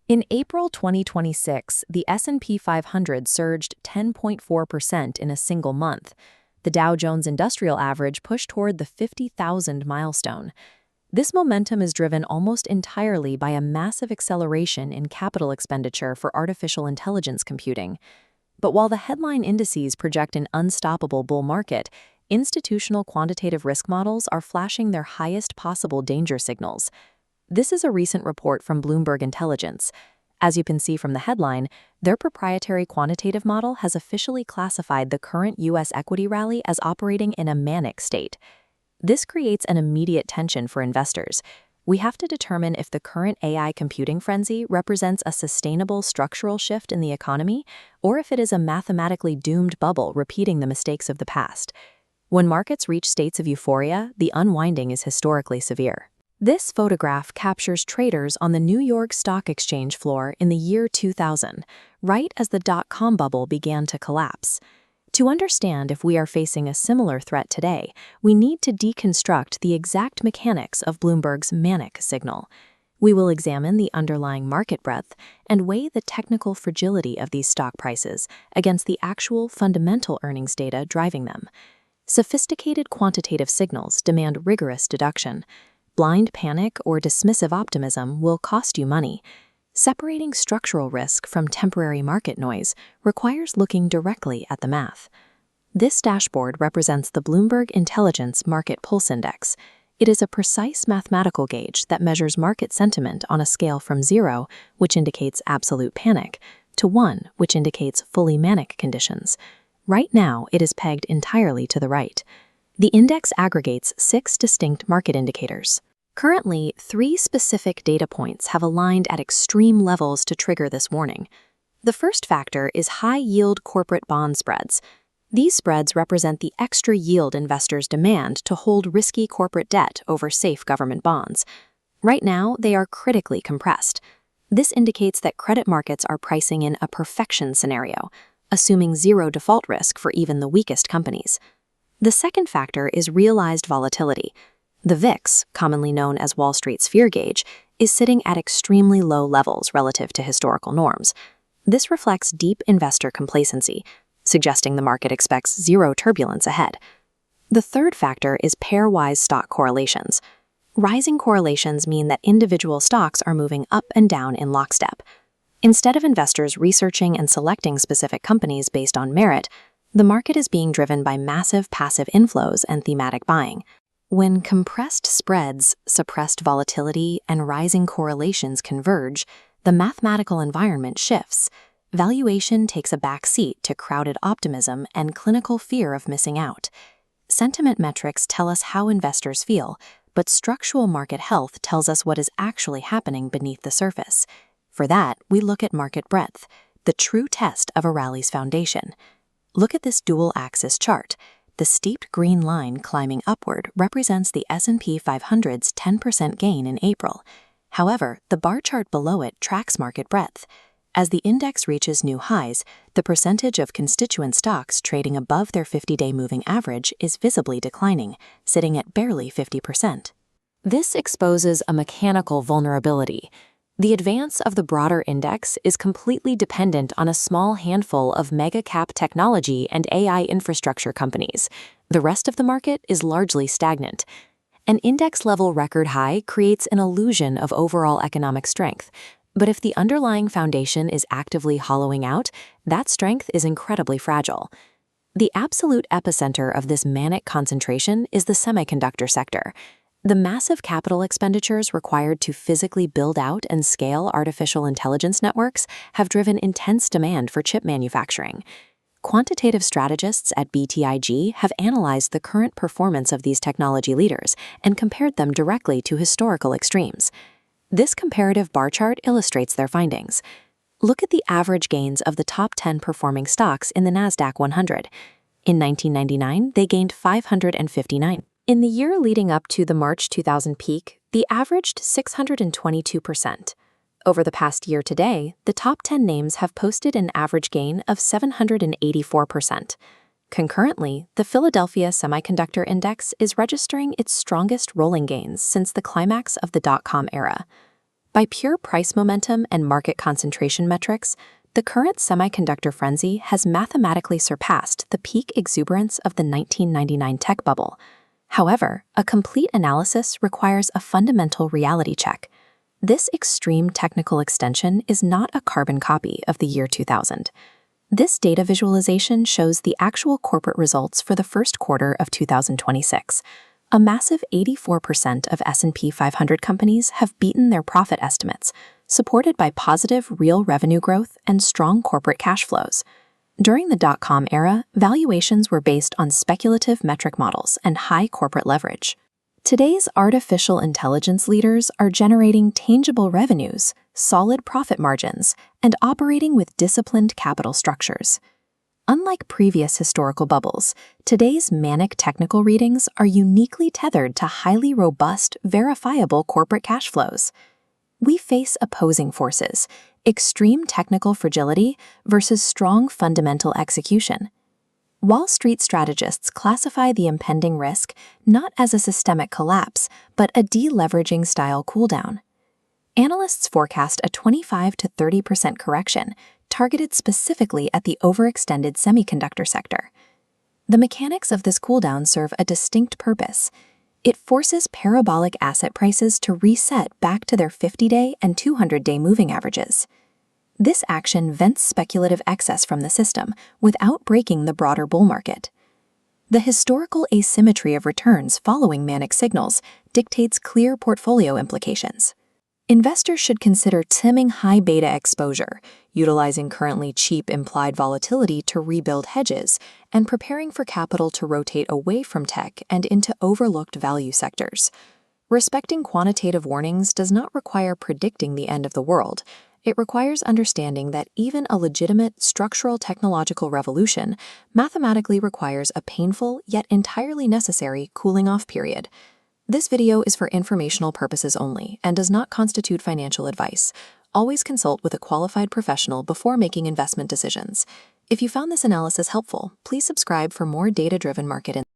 In April 2026, the S&P 500 surged 10.4% in a single month. The Dow Jones Industrial Average pushed toward the 50,000 milestone. This momentum is driven almost entirely by a massive acceleration in capital expenditure for artificial intelligence computing. But while the headline indices project an unstoppable bull market, institutional quantitative risk models are flashing their highest possible danger signals. This is a recent report from Bloomberg Intelligence. As you can see from the headline, their proprietary quantitative model has officially classified the current U.S. equity rally as operating in a manic state. This creates an immediate tension for investors. We have to determine if the current AI computing frenzy represents a sustainable structural shift in the economy, or if it is a mathematically doomed bubble repeating the mistakes of the past. When markets reach states of euphoria, the unwinding is historically severe. This photograph captures traders on the New York Stock Exchange floor in the year 2000, right as the dot-com bubble began to collapse. To understand if we are facing a similar threat today, we need to deconstruct the exact mechanics of Bloomberg's manic signal. We will examine the underlying market breadth and weigh the technical fragility of these stock prices against the actual fundamental earnings data driving them. Sophisticated quantitative signals demand rigorous deduction. Blind panic or dismissive optimism will cost you money. Separating structural risk from temporary market noise requires looking directly at the math. This dashboard represents the Bloomberg Intelligence Market Pulse Index. It is a precise mathematical gauge that measures market sentiment on a scale from 0, which indicates absolute panic, to 1, which indicates fully manic conditions. Right now, it is pegged entirely to the right. The index aggregates 6 distinct market indicators. Currently, 3 specific data points have aligned at extreme levels to trigger this warning. The first factor is high-yield corporate bond spreads. These spreads represent the extra yield investors demand to hold risky corporate debt over safe government bonds. Right now, they are critically compressed. This indicates that credit markets are pricing in a perfection scenario, assuming zero default risk for even the weakest companies. The second factor is realized volatility. The VIX, commonly known as Wall Street's fear gauge, is sitting at extremely low levels relative to historical norms. This reflects deep investor complacency, suggesting the market expects zero turbulence ahead. The third factor is pairwise stock correlations. Rising correlations mean that individual stocks are moving up and down in lockstep. Instead of investors researching and selecting specific companies based on merit, the market is being driven by massive passive inflows and thematic buying. When compressed spreads, suppressed volatility, and rising correlations converge, the mathematical environment shifts. Valuation takes a back seat to crowded optimism and clinical fear of missing out. Sentiment metrics tell us how investors feel, but structural market health tells us what is actually happening beneath the surface. For that, we look at market breadth, the true test of a rally's foundation. Look at this dual-axis chart. The steeped green line climbing upward represents the S&P 500's 10% gain in April. However, the bar chart below it tracks market breadth. As the index reaches new highs, the percentage of constituent stocks trading above their 50-day moving average is visibly declining, sitting at barely 50%. This exposes a mechanical vulnerability. The advance of the broader index is completely dependent on a small handful of mega-cap technology and AI infrastructure companies. The rest of the market is largely stagnant. An index-level record high creates an illusion of overall economic strength, but if the underlying foundation is actively hollowing out, that strength is incredibly fragile. The absolute epicenter of this manic concentration is the semiconductor sector. The massive capital expenditures required to physically build out and scale artificial intelligence networks have driven intense demand for chip manufacturing. Quantitative strategists at BTIG have analyzed the current performance of these technology leaders and compared them directly to historical extremes. This comparative bar chart illustrates their findings. Look at the average gains of the top 10 performing stocks in the NASDAQ 100. In 1999, they gained 559. In the year leading up to the March 2000 peak, they averaged 622%. Over the past year today, the top 10 names have posted an average gain of 784%. Concurrently, the Philadelphia Semiconductor Index is registering its strongest rolling gains since the climax of the dot-com era. By pure price momentum and market concentration metrics, the current semiconductor frenzy has mathematically surpassed the peak exuberance of the 1999 tech bubble. However, a complete analysis requires a fundamental reality check. This extreme technical extension is not a carbon copy of the year 2000. This data visualization shows the actual corporate results for the first quarter of 2026. A massive 84% of S&P 500 companies have beaten their profit estimates, supported by positive real revenue growth and strong corporate cash flows. During the dot-com era, valuations were based on speculative metric models and high corporate leverage. Today's artificial intelligence leaders are generating tangible revenues, solid profit margins, and operating with disciplined capital structures. Unlike previous historical bubbles, today's manic technical readings are uniquely tethered to highly robust, verifiable corporate cash flows. We face opposing forces, extreme technical fragility versus strong fundamental execution. Wall Street strategists classify the impending risk not as a systemic collapse, but a deleveraging style cooldown. Analysts forecast a 25 to 30% correction, targeted specifically at the overextended semiconductor sector. The mechanics of this cooldown serve a distinct purpose. It forces parabolic asset prices to reset back to their 50-day and 200-day moving averages. This action vents speculative excess from the system without breaking the broader bull market. The historical asymmetry of returns following manic signals dictates clear portfolio implications. Investors should consider trimming high beta exposure, utilizing currently cheap implied volatility to rebuild hedges, and preparing for capital to rotate away from tech and into overlooked value sectors. Respecting quantitative warnings does not require predicting the end of the world. It requires understanding that even a legitimate structural technological revolution mathematically requires a painful yet entirely necessary cooling-off period. This video is for informational purposes only and does not constitute financial advice. Always consult with a qualified professional before making investment decisions. If you found this analysis helpful, please subscribe for more data-driven market insights.